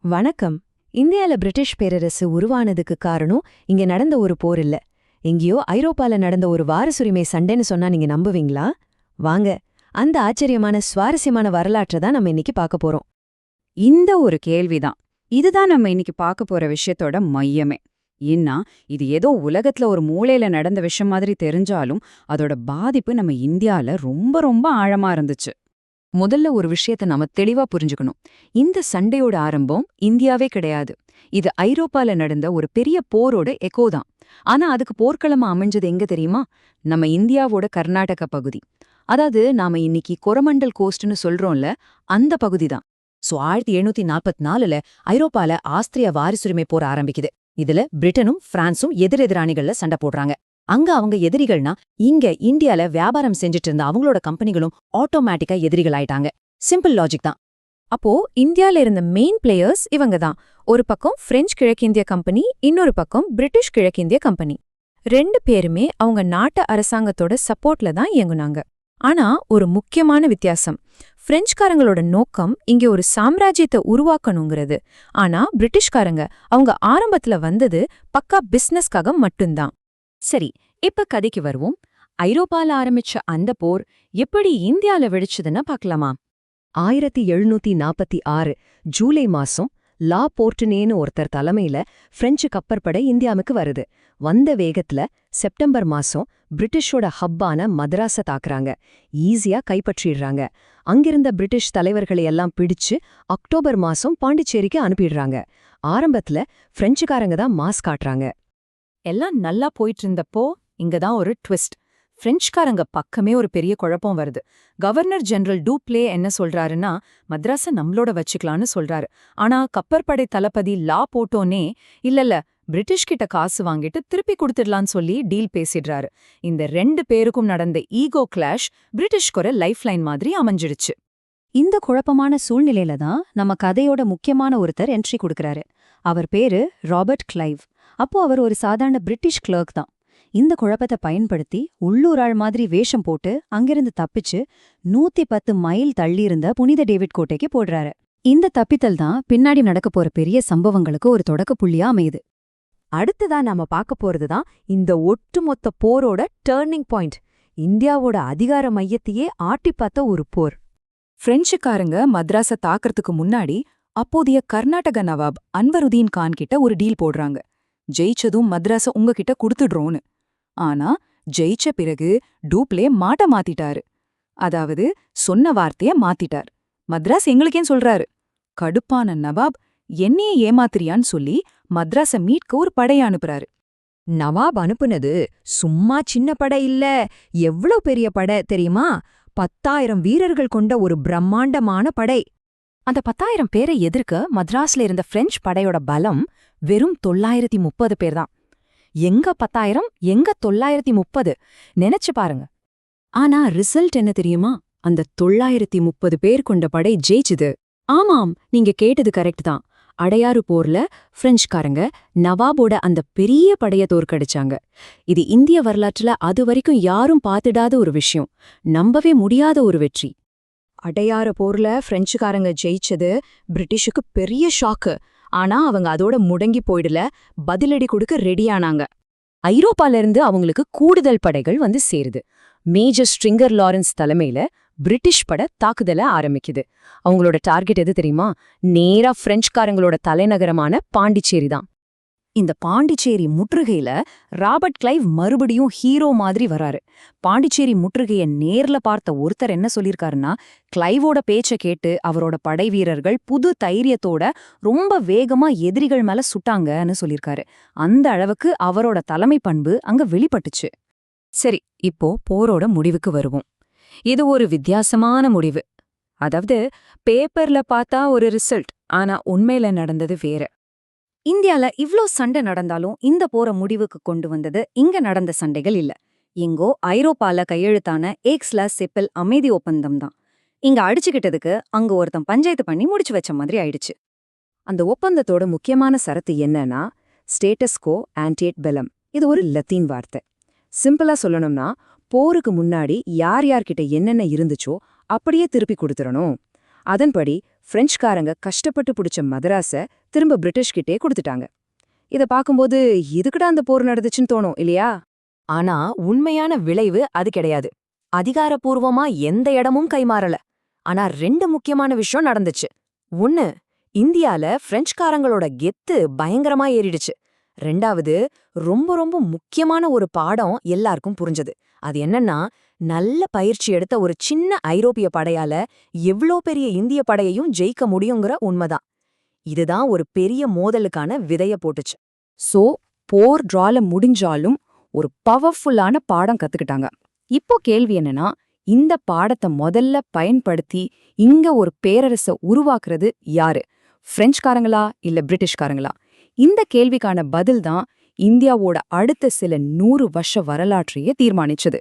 வணக்கம். இந்தியால பிரிட்டிஷ் பேரரசு உருவானதுக்கு காரணம் இங்க நடந்த ஒரு போர் இல்ல. எங்கேயோ ஐரோப்பால நடந்த ஒரு வாரசுரிமை சண்டைன்னு சொன்னா நீங்க நம்புவீங்களா? வாங்க, அந்த ஆச்சரியமான சுவாரஸ்யமான வரலாற்றை தான் நம்ம இன்னைக்கு பார்க்க போறோம். இந்த ஒரு கேள்விதான். இதுதான் நம்ம இன்னைக்கு பார்க்க போற விஷயத்தோட மையமே. ஏன்னா இது ஏதோ உலகத்துல ஒரு மூலையில நடந்த விஷயம் மாதிரி தெரிஞ்சாலும் அதோட பாதிப்பு நம்ம இந்தியால ரொம்ப ரொம்ப ஆழமா இருந்துச்சு. முதல்ல ஒரு விஷயத்த நாம தெளிவா புரிஞ்சுக்கணும். இந்த சண்டையோட ஆரம்பம் இந்தியாவே கிடையாது. இது ஐரோப்பால நடந்த ஒரு பெரிய போரோட எக்கோ தான். ஆனா அதுக்கு போர்க்களமா அமைஞ்சது எங்க தெரியுமா? நம்ம இந்தியாவோட கர்நாடக பகுதி. அதாவது நாம இன்னைக்கு கொரமண்டல் கோஸ்ட்னு சொல்றோம்ல, அந்த பகுதி தான். 1744ல ஐரோப்பால ஆஸ்திரியா வாரிசுரிமை போர் ஆரம்பிக்குது. இதுல பிரிட்டனும் பிரான்சும் எதிரெதிராணிகள்ல சண்டை போடுறாங்க. அங்க அவங்க எதிரிகள்னா இங்க இந்தியால வியாபாரம் செஞ்சுட்டு இருந்த அவங்களோட கம்பெனிகளும் ஆட்டோமேட்டிக்கா எதிரிகள் ஆயிட்டாங்க. சிம்பிள் லாஜிக் தான். அப்போ இந்தியால இருந்த மெயின் பிளேயர்ஸ் இவங்க தான். ஒரு பக்கம் பிரெஞ்சு கிழக்கிந்திய கம்பெனி, இன்னொரு பக்கம் பிரிட்டிஷ் கிழக்கிந்திய கம்பெனி. ரெண்டு பேருமே அவங்க நாட்டு அரசாங்கத்தோட சப்போர்ட்ல தான் இயங்குனாங்க. ஆனா ஒரு முக்கியமான வித்தியாசம், பிரெஞ்சுக்காரங்களோட நோக்கம் இங்க ஒரு சாம்ராஜ்யத்தை உருவாக்கணுங்கிறது. ஆனா பிரிட்டிஷ்காரங்க அவங்க ஆரம்பத்துல வந்தது பக்கா பிசினஸ்க்காக மட்டும்தான். சரி, இப்ப கதைக்கு வருவோம். ஐரோப்பால ஆரம்பிச்ச அந்த போர் எப்படி இந்தியால வெடிச்சதுன்னு பார்க்கலாமா? 1746 ஜூலை மாசம் லா போர்ட்டுனேன்னு ஒருத்தர் தலைமையில பிரெஞ்சு கப்பற்படை இந்தியாவுக்கு வருது. வந்த வேகத்துல செப்டம்பர் மாசம் பிரிட்டிஷோட ஹப்பான மദ്രാஸ தாக்குறாங்க. ஈஸியா கைப்பற்றிடுறாங்க. அங்கிருந்த பிரிட்டிஷ் தலைவர்களை எல்லாம் பிடிச்சு அக்டோபர் மாசம் பாண்டிச்சேரிக்கு அனுப்பிடுறாங்க. ஆரம்பத்துல பிரெஞ்சுக்காரங்க தான் மாஸ் காட்டுறாங்க. எல்லாம் நல்லா போயிட்டு இருந்தப்போ இங்கதான் ஒரு ட்விஸ்ட். பிரெஞ்சுக்காரங்க பக்கமே ஒரு பெரிய குழப்பம் வருது. கவர்னர் ஜெனரல் டூப்ளே என்ன சொல்றாருன்னா, மദ്രാஸ நம்மளோட வச்சுக்கலான்னு சொல்றாரு. ஆனா கப்பற்படை தளபதி லா போட்டோனே இல்லல்ல, பிரிட்டிஷ் கிட்ட காசு வாங்கிட்டு திருப்பி கொடுத்துடலான்னு சொல்லி டீல் பேசிடுறாரு. இந்த ரெண்டு பேருக்கும் நடந்த ஈகோ கிளாஷ் பிரிட்டிஷ்க்கு ஒரு லைஃப் லைன் மாதிரி அமைஞ்சிடுச்சு. இந்த குழப்பமான சூழ்நிலையில தான் நம்ம கதையோட முக்கியமான ஒருத்தர் என்ட்ரி கொடுக்கறாரு. அவர் பேரு ராபர்ட் கிளைவ். அப்போ அவர் ஒரு சாதாரண பிரிட்டிஷ் கிளர்க் தான். இந்த குழப்பத்தை பயன்படுத்தி உள்ளூராள் மாதிரி வேஷம் போட்டு அங்கிருந்து தப்பிச்சு 110 மைல் தள்ளியிருந்த புனித டேவிட் கோட்டைக்கு போடுறாரு. இந்த தப்பித்தல் தான் பின்னாடி நடக்க போற பெரிய சம்பவங்களுக்கு ஒரு தொடக்க புள்ளியா அமையுது. அடுத்ததா நாம பார்க்க போறதுதான் இந்த ஒட்டுமொத்த போரோட டர்னிங் பாயிண்ட். இந்தியாவோட அதிகார மையத்தையே ஆட்டி பார்த்த ஒரு போர். பிரெஞ்சுக்காரங்க மദ്രാஸ தாக்கறதுக்கு முன்னாடி அப்போதைய கர்நாடக நவாப் அன்வருதீன் கான் கிட்ட ஒரு டீல் போடுறாங்க. ஜெயிச்சதும் மദ്രാஸ உங்ககிட்ட குடுத்துடுறோன்னு. ஆனா ஜெயிச்ச பிறகு டூப்ளே மாத்திட்டாரு. அதாவது சொன்ன வார்த்தைய மாத்திட்டார். மദ്രാஸ் எங்களுக்கேன் சொல்றாரு. கடுப்பான நவாப் என்னையே ஏமாத்திரியான்னு சொல்லி மദ്രാஸ மீட்க ஒரு படைய அனுப்புறாரு. நவாப் அனுப்புனது சும்மா சின்ன படை இல்ல, எவ்ளோ பெரிய படை தெரியுமா? 10,000 வீரர்கள் கொண்ட ஒரு பிரம்மாண்டமான படை. அந்த 10,000 பேரை எதிர்க்க மദ്രാஸ்ல இருந்த பிரெஞ்சு படையோட பலம் வெறும் 930 பேர் தான். எங்க 10,000, எங்க 930? நினைச்சு பாருங்க. ஆனா ரிசல்ட் என்ன தெரியுமா? அந்த 930 பேர் கொண்ட படை ஜெயிச்சுது. ஆமாம், நீங்க கேட்டது கரெக்ட் தான். அடையாறு போர்ல பிரெஞ்சுக்காரங்க நவாபோட அந்த பெரிய படைய தோற்கடிச்சாங்க. இது இந்திய வரலாற்றுல அது வரைக்கும் யாரும் பார்த்துடாத ஒரு விஷயம். நம்பவே முடியாத ஒரு வெற்றி. அடையாறு போர்ல பிரெஞ்சுக்காரங்க ஜெயிச்சது பிரிட்டிஷுக்கு பெரிய ஷாக்கு. ஆனா அவங்க அதோட முடங்கி போயிடல, பதிலடி கொடுக்க ரெடியானாங்க. ஐரோப்பால இருந்து அவங்களுக்கு கூடுதல் படைகள் வந்து சேருது. மேஜர் ஸ்ட்ரிங்கர் லாரன்ஸ் தலைமையில பிரிட்டிஷ் படை தாக்குதல ஆரம்பிக்குது. அவங்களோட டார்கெட் எது தெரியுமா? நேரா பிரெஞ்சுக்காரங்களோட தலைநகரமான பாண்டிச்சேரி தான். இந்த பாண்டிச்சேரி முற்றுகையில ராபர்ட் கிளைவ் மறுபடியும் ஹீரோ மாதிரி வராரு. பாண்டிச்சேரி முற்றுகைய நேர்ல பார்த்த ஒருத்தர் என்ன சொல்லிருக்காருன்னா, கிளைவோட பேச்ச கேட்டு அவரோட படை வீரர்கள் புது தைரியத்தோட ரொம்ப வேகமா எதிரிகள் மேல சுட்டாங்கன்னு சொல்லிருக்காரு. அந்த அளவுக்கு அவரோட தலைமை பண்பு அங்க வெளிப்பட்டுச்சு. சரி, இப்போ போரோட முடிவுக்கு வருவோம். இது ஒரு வித்தியாசமான முடிவு. அதாவது பேப்பர்ல பார்த்தா ஒரு ரிசல்ட், ஆனா உண்மையில நடந்தது வேற. இந்தியால இவ்ளோ சண்டை நடந்தாலும் இந்த போற முடிவுக்கு கொண்டு வந்தது இங்க நடந்த சண்டைகள் இல்ல. எங்கோ ஐரோப்பால கையெழுத்தான ஏக்ஸ்லா செப்பல் அமைதி ஒப்பந்தம் தான். இங்க அடிச்சுக்கிட்டதுக்கு அங்க ஒருத்தன் பஞ்சாயத்து பண்ணி முடிச்சு வச்ச மாதிரி ஆயிடுச்சு. அந்த ஒப்பந்தத்தோட முக்கியமான சரத்து என்னன்னா, ஸ்டேட்டஸ் கோ ஆன்டியேட் பெலம். இது ஒரு லத்தீன் வார்த்தை. சிம்பிளா சொல்லணும்னா, போருக்கு முன்னாடி யார் யார்கிட்ட என்னென்ன இருந்துச்சோ அப்படியே திருப்பி கொடுத்துடணும். அதன்படி பிரெஞ்சுக்காரங்க கஷ்டப்பட்டு பிடிச்ச மதராஸை திரும்ப பிரிட்டிஷ்கிட்டே கொடுத்துட்டாங்க. இத பாக்கும்போது எதுக்குடா அந்த போர் நடந்துச்சுன்னு தோணும் இல்லையா? ஆனா உண்மையான விளைவு அது கிடையாது. அதிகாரப்பூர்வமா எந்த இடமும் கைமாறல. ஆனா 2 முக்கியமான விஷயம் நடந்துச்சு. 1, இந்தியால பிரெஞ்சுக்காரங்களோட கெத்து பயங்கரமா ஏறிடுச்சு. 2வது, ரொம்ப ரொம்ப முக்கியமான ஒரு பாடம் எல்லாருக்கும் புரிஞ்சது. அது என்னன்னா, நல்ல பயிற்சி எடுத்த ஒரு சின்ன ஐரோப்பிய படையால எவ்ளோ பெரிய இந்திய படையையும் ஜெயிக்க முடியுங்கிற உண்மைதான். இதுதான் ஒரு பெரிய மோதலுக்கான விதைய போட்டுச்சு. சோ போர் டிரால முடிஞ்சாலும் ஒரு பவர்ஃபுல்லான பாடம் கத்துக்கிட்டாங்க. இப்போ கேள்வி என்னன்னா, இந்த பாடத்தை முதல்ல பயன்படுத்தி இங்க ஒரு பேரரசை உருவாக்குறது யாரு? பிரெஞ்சுக்காரங்களா இல்ல பிரிட்டிஷ்காரங்களா? இந்த கேள்விக்கான பதில் தான் இந்தியாவோட அடுத்த சில 100 வருஷ வரலாற்றையே தீர்மானிச்சது.